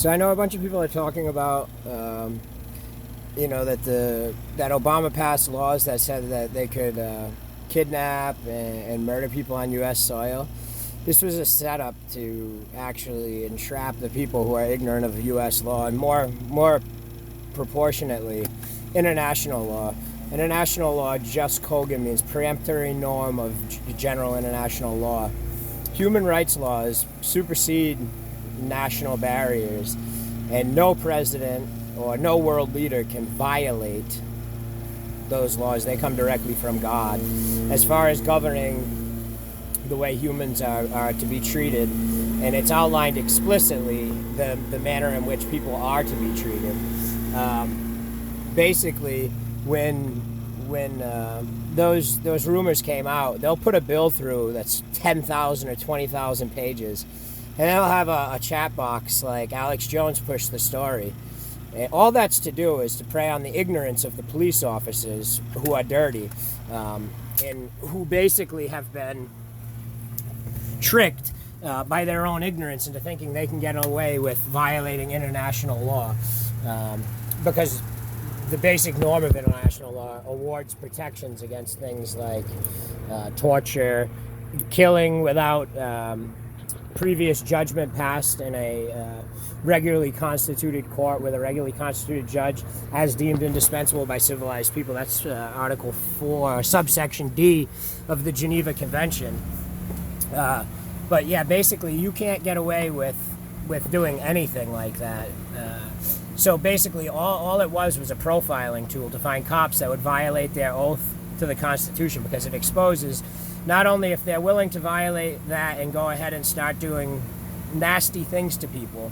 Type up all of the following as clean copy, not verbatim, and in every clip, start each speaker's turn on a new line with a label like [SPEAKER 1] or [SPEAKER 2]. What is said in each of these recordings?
[SPEAKER 1] So I know a bunch of people are talking about, that Obama passed laws that said that they could kidnap and murder people on U.S. soil. This was a setup to actually entrap the people who are ignorant of U.S. law and more proportionately, international law. International law, jus cogens, means peremptory norm of general international law. Human rights laws supersede national barriers, and no president or no world leader can violate those laws. They come directly from God. As far as governing the way humans are to be treated, and it's outlined explicitly the manner in which people are to be treated. Basically, when those rumors came out, they'll put a bill through that's 10,000 or 20,000 pages, and they'll have a chat box like Alex Jones pushed the story. And all that's to do is to prey on the ignorance of the police officers who are dirty, and who basically have been tricked by their own ignorance into thinking they can get away with violating international law, because the basic norm of international law awards protections against things like torture, killing without previous judgment passed in a regularly constituted court with a regularly constituted judge as deemed indispensable by civilized people. That's Article 4, subsection D of the Geneva Convention. But yeah, basically you can't get away with doing anything like that. So basically all it was a profiling tool to find cops that would violate their oath to the Constitution, because it exposes not only if they're willing to violate that and go ahead and start doing nasty things to people,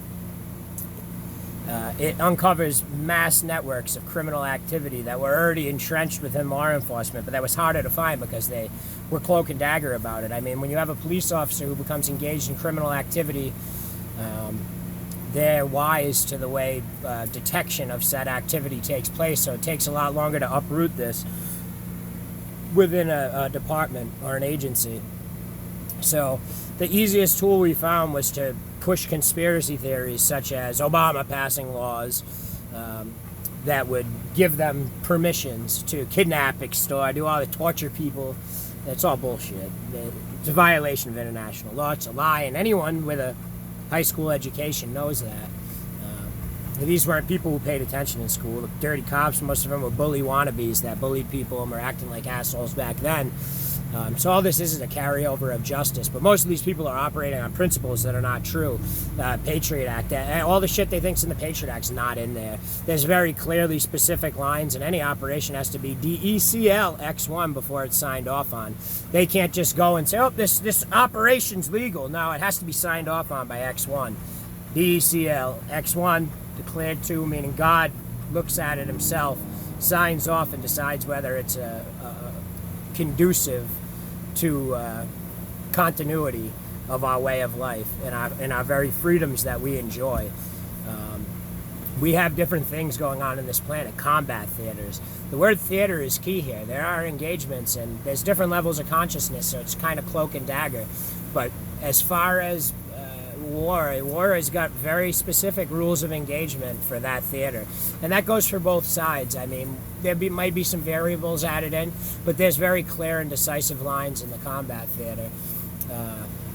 [SPEAKER 1] it uncovers mass networks of criminal activity that were already entrenched within law enforcement, but that was harder to find because they were cloak and dagger about it. I mean, when you have a police officer who becomes engaged in criminal activity, they're wise to the way detection of said activity takes place, so it takes a lot longer to uproot this within a department or an agency. So the easiest tool we found was to push conspiracy theories such as Obama passing laws that would give them permissions to kidnap, extort, do all the torture people. It's all bullshit. It's a violation of international law. It's a lie, and anyone with a high school education knows that. These weren't people who paid attention in school. The dirty cops, most of them were bully wannabes that bullied people and were acting like assholes back then. So all this is a carryover of justice, but most of these people are operating on principles that are not true. Patriot Act, all the shit they think's in the Patriot Act's not in there. There's very clearly specific lines, and any operation has to be DECL X1 before it's signed off on. They can't just go and say, oh, this operation's legal. No, it has to be signed off on by X1. DECL X1 declared to, meaning God looks at it himself, signs off, and decides whether it's conducive to continuity of our way of life and our very freedoms that we enjoy. We have different things going on in this planet, combat theaters. The word theater is key here. There are engagements, and there's different levels of consciousness, so it's kind of cloak and dagger. But as far as war has got very specific rules of engagement for that theater, and that goes for both sides. I mean, might be some variables added in, but there's very clear and decisive lines in the combat theater.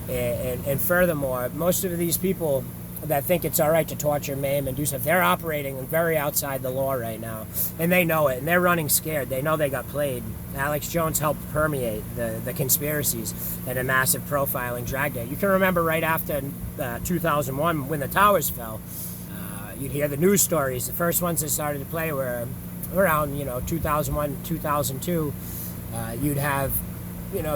[SPEAKER 1] And furthermore, most of these people that think it's all right to torture, maim, and do stuff, they're operating very outside the law right now, and they know it, and they're running scared. They know they got played. Alex Jones helped permeate the conspiracies and a massive profiling drag it. You can remember right after 2001 when the towers fell, you'd hear the news stories. The first ones that started to play were around 2001, 2002. You'd have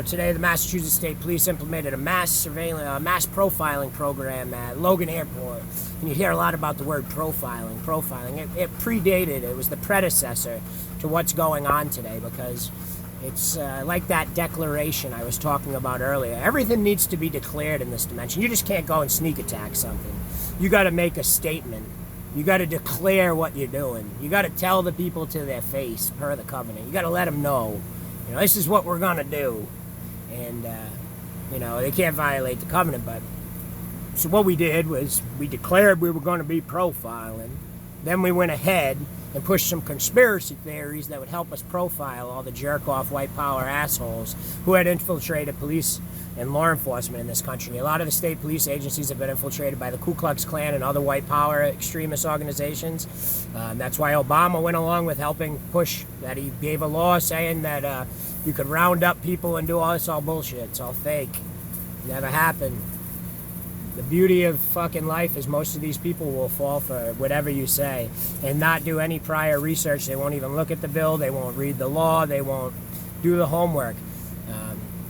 [SPEAKER 1] today the Massachusetts State Police implemented a mass surveillance, mass profiling program at Logan Airport. And you hear a lot about the word profiling. It predated, it was the predecessor to what's going on today, because it's like that declaration I was talking about earlier. Everything needs to be declared in this dimension. You just can't go and sneak attack something. You got to make a statement. You got to declare what you're doing. You got to tell the people to their face, per the covenant. You got to let them know. This is what we're going to do. And, they can't violate the covenant, but So what we did was we declared we were going to be profiling. Then we went ahead and pushed some conspiracy theories that would help us profile all the jerk-off white power assholes who had infiltrated police and law enforcement in this country. A lot of the state police agencies have been infiltrated by the Ku Klux Klan and other white power extremist organizations. That's why Obama went along with helping push that. He gave a law saying that you could round up people and do all this. All bullshit. It's all fake. Never happened. The beauty of fucking life is most of these people will fall for whatever you say and not do any prior research. They won't even look at the bill. They won't read the law. They won't do the homework.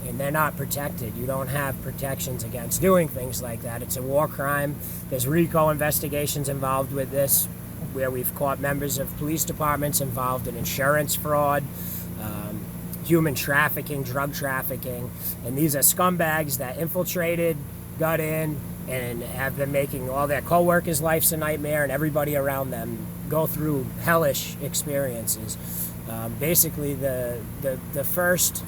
[SPEAKER 1] And they're not protected. You don't have protections against doing things like that. It's a war crime. There's RICO investigations involved with this, where we've caught members of police departments involved in insurance fraud, human trafficking, drug trafficking. And these are scumbags that infiltrated, got in, and have been making all their co-workers' lives a nightmare and everybody around them go through hellish experiences. Basically, the first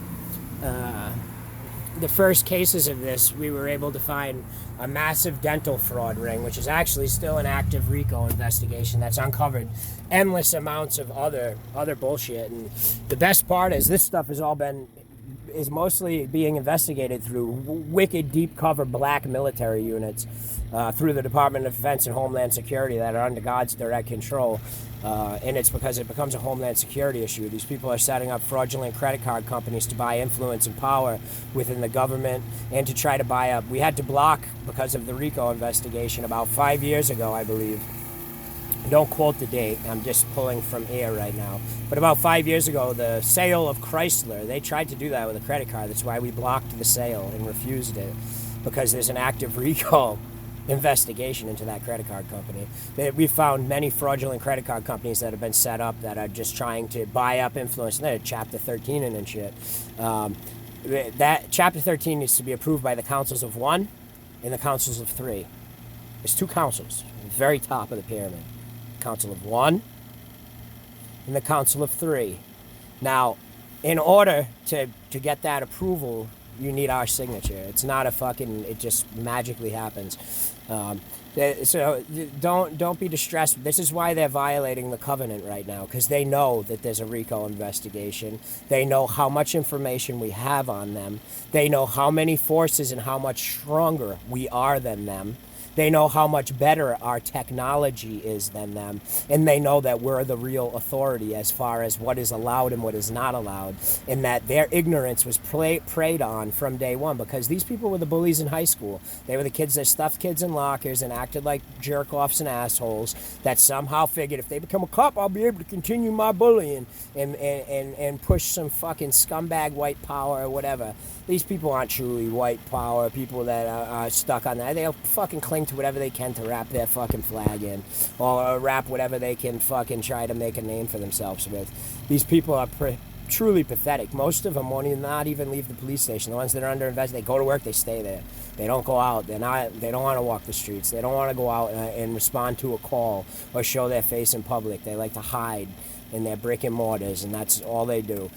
[SPEAKER 1] cases of this, we were able to find a massive dental fraud ring, which is actually still an active RICO investigation that's uncovered endless amounts of other bullshit. And the best part is this stuff is mostly being investigated through wicked deep cover black military units through the Department of Defense and Homeland Security that are under God's direct control. And it's because it becomes a Homeland Security issue. These people are setting up fraudulent credit card companies to buy influence and power within the government and to try to buy up. We had to block, because of the RICO investigation, about 5 years ago, I believe. Don't quote the date. I'm just pulling from air right now. But about 5 years ago, the sale of Chrysler, they tried to do that with a credit card. That's why we blocked the sale and refused it, because there's an active RICO investigation into that credit card company. We found many fraudulent credit card companies that have been set up that are just trying to buy up influence. And they're Chapter 13 and shit. That Chapter 13 needs to be approved by the councils of 1 and the councils of 3. There's 2 councils at the very top of the pyramid. Council of 1 and the Council of 3. Now, in order to get that approval, you need our signature. It's not it just magically happens. So don't be distressed. This is why they're violating the covenant right now, because they know that there's a RICO investigation. They know how much information we have on them. They know how many forces and how much stronger we are than them. They know how much better our technology is than them, and they know that we're the real authority as far as what is allowed and what is not allowed, and that their ignorance was preyed on from day one, because these people were the bullies in high school. They were the kids that stuffed kids in lockers and acted like jerk-offs and assholes that somehow figured if they become a cop, I'll be able to continue my bullying and push some fucking scumbag white power or whatever. These people aren't truly white power, people that are stuck on that. They'll fucking cling to whatever they can to wrap their fucking flag in, or wrap whatever they can fucking try to make a name for themselves with. These people are truly pathetic. Most of them won't not even leave the police station. The ones that are under investigation, they go to work, they stay there. They don't go out. They don't want to walk the streets. They don't want to go out and respond to a call or show their face in public. They like to hide in their brick and mortars, and that's all they do.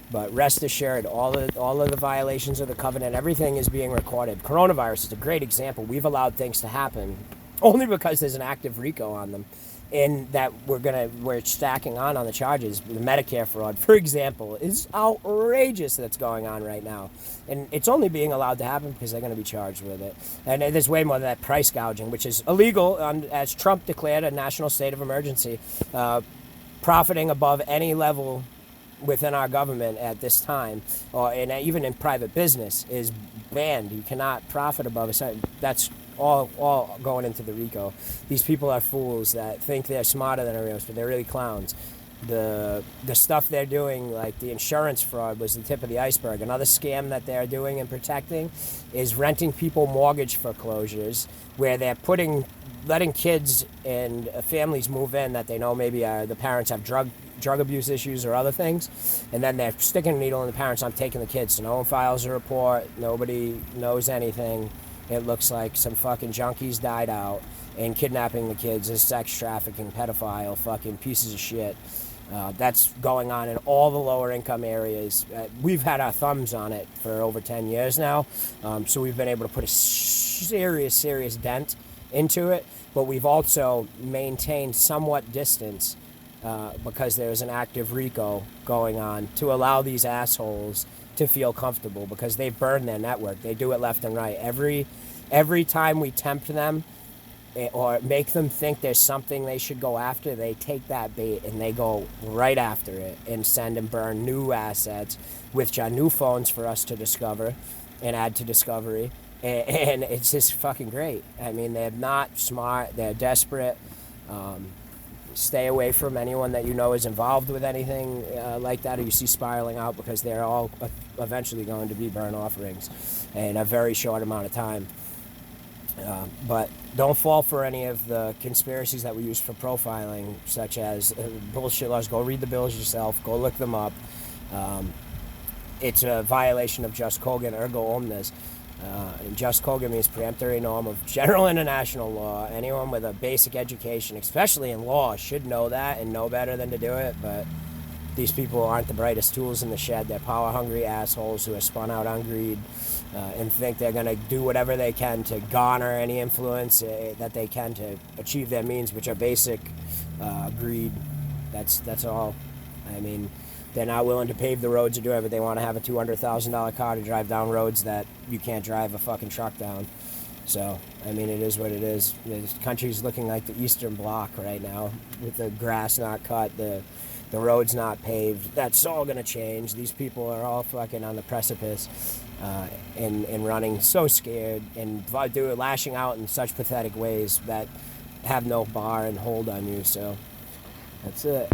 [SPEAKER 1] But rest assured, all of the violations of the covenant, everything is being recorded. Coronavirus is a great example. We've allowed things to happen only because there's an active RICO on them, and that we're stacking on the charges. The Medicare fraud, for example, is outrageous that's going on right now, and it's only being allowed to happen because they're going to be charged with it. And there's way more than that price gouging, which is illegal, as Trump declared a national state of emergency, profiting above any level within our government at this time, and even in private business, is banned. You cannot profit above a certain. That's all going into the RICO. These people are fools that think they're smarter than everyone else, but they're really clowns. The stuff they're doing, like the insurance fraud, was the tip of the iceberg. Another scam that they're doing and protecting is renting people mortgage foreclosures, where they're letting kids and families move in that they know maybe the parents have drug abuse issues or other things, and then they're sticking a needle in the parents. I'm taking the kids, so no one files a report, nobody knows anything. It looks like some fucking junkies died out, and kidnapping the kids is sex trafficking, pedophile, fucking pieces of shit. That's going on in all the lower income areas. We've had our thumbs on it for over 10 years now, so we've been able to put a serious dent into it, but we've also maintained somewhat distance because there's an active RICO going on to allow these assholes to feel comfortable, because they burn their network. They do it left and right. Every time we tempt them or make them think there's something they should go after, they take that bait and they go right after it and send and burn new assets, which are new phones for us to discover and add to discovery. And it's just fucking great. I mean, they're not smart. They're desperate. Stay away from anyone that you know is involved with anything like that, or you see spiraling out, because they're all eventually going to be burn offerings in a very short amount of time. But don't fall for any of the conspiracies that we use for profiling, such as bullshit laws. Go read the bills yourself. Go look them up. It's a violation of jus cogens ergo omnes. And jus cogens means peremptory norm of general international law. Anyone with a basic education, especially in law, should know that and know better than to do it. But these people aren't the brightest tools in the shed. They're power-hungry assholes who are spun out on greed and think they're going to do whatever they can to garner any influence that they can to achieve their means, which are basic greed. That's all. I mean, they're not willing to pave the roads or do whatever. They want to have a $200,000 car to drive down roads that you can't drive a fucking truck down. So, I mean, it is what it is. The country's looking like the Eastern Bloc right now, with the grass not cut, the roads not paved. That's all going to change. These people are all fucking on the precipice and running so scared and lashing out in such pathetic ways that have no bar and hold on you. So, that's it.